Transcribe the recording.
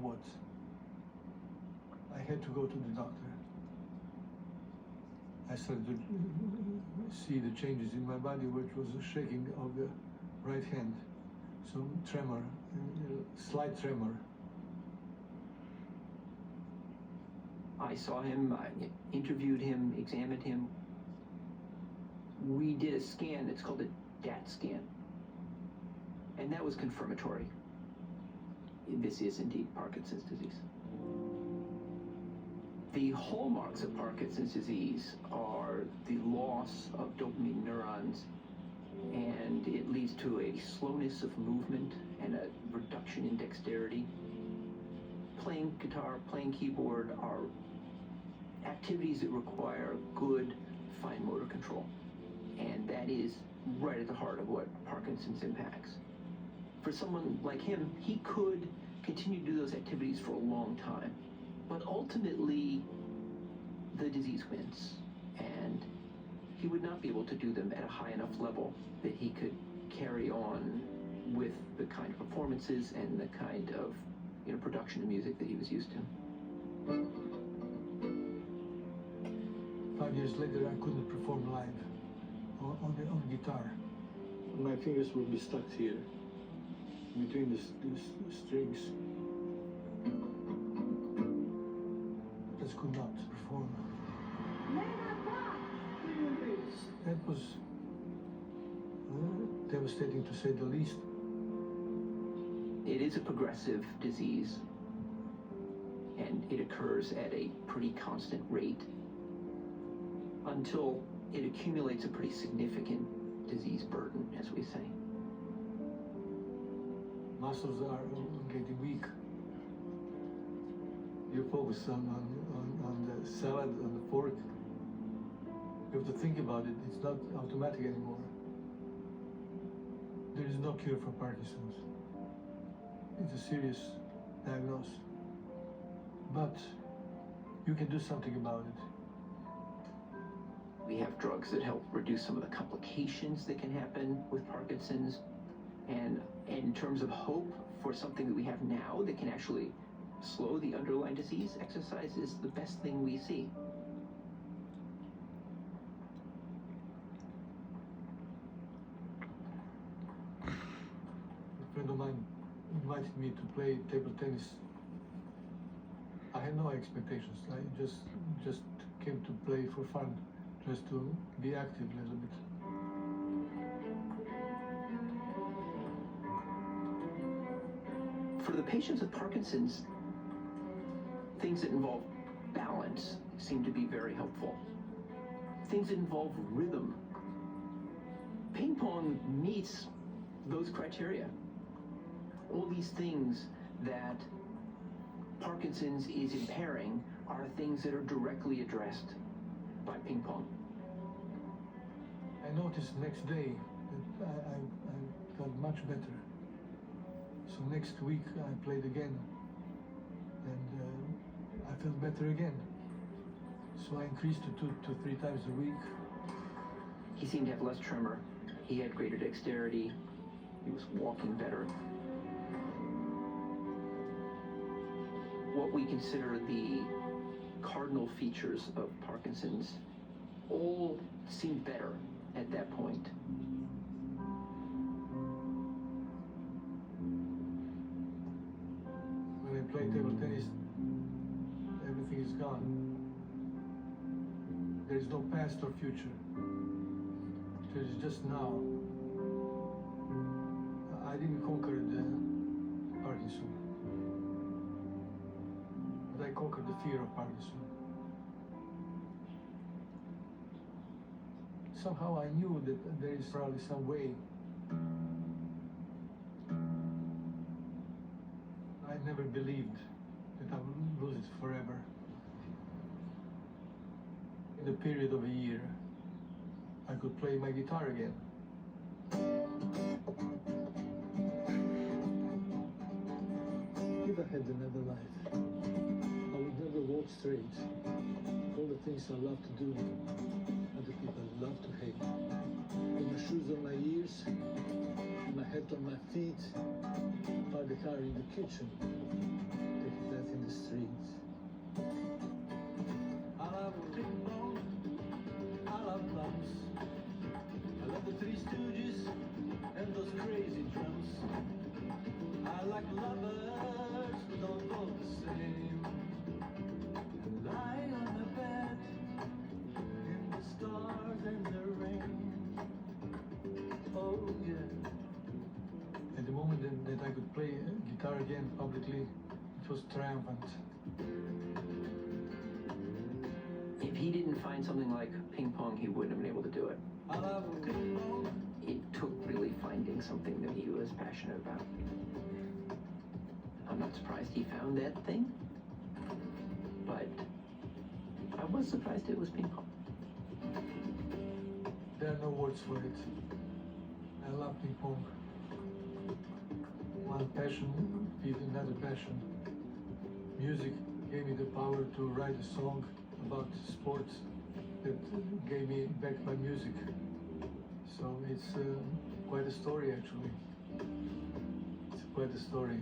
what. I had to go to the doctor. I started to see the changes in my body, which was a shaking of the right hand, some tremor, slight tremor. I saw him, I interviewed him, examined him. We did a scan, it's called a DAT scan. And that was confirmatory. This is indeed Parkinson's disease. The hallmarks of Parkinson's disease are the loss of dopamine neurons, and it leads to a slowness of movement and a reduction in dexterity. Playing guitar, playing keyboard are activities that require good fine motor control, and that is right at the heart of what Parkinson's impacts. For someone like him, he could continue to do those activities for a long time, but ultimately the disease wins, and he would not be able to do them at a high enough level that he could carry on with the kind of performances and the kind of production of music that he was used to. 5 years later, I couldn't perform live on guitar. My fingers would be stuck here, between the strings. I just could not perform. Nenad, Bach! That was devastating, to say the least. It is a progressive disease, and it occurs at a pretty constant rate until it accumulates a pretty significant disease burden, as we say. Muscles are getting weak. You focus on the salad, on the fork. You have to think about it. It's not automatic anymore. There is no cure for Parkinson's. It's a serious diagnosis. But you can do something about it. We have drugs that help reduce some of the complications that can happen with Parkinson's. And in terms of hope for something that we have now that can actually slow the underlying disease, exercise is the best thing we see. A friend of mine invited me to play table tennis. I had no expectations. I just came to play for fun, just to be active a little bit. For the patients with Parkinson's, things that involve balance seem to be very helpful. Things that involve rhythm. Ping pong meets those criteria. All these things that Parkinson's is impairing are things that are directly addressed by ping pong. I noticed the next day that I felt much better. So next week I played again, and I felt better again. So I increased to 2 to 3 times a week. He seemed to have less tremor. He had greater dexterity. He was walking better. What we consider the cardinal features of Parkinson's all seemed better at that point. When I play table tennis, everything is gone. There is no past or future. There is just now. I didn't conquer the Parkinson, but I conquered the fear of Parkinson. Somehow I knew that there is probably some way. I never believed that I would lose it forever. In the period of a year, I could play my guitar again. If I had another life, I would never walk straight. All the things I love to do, other people love to hate. Put my shoes on my ears, my hat on my feet, park the car in the kitchen, take a lovers don't go the same. And lie on the bed in the stars and the rain. Oh yeah. At the moment that I could play guitar again publicly, it was triumphant. If he didn't find something like ping pong, he wouldn't have been able to do it. I love ping pong. It took really finding something that he was passionate about. I'm not surprised he found that thing, but I was surprised it was ping pong. There are no words for it. I love ping pong. One passion feeds another passion. Music gave me the power to write a song about sports that gave me back my music. So it's quite a story actually. It's quite a story.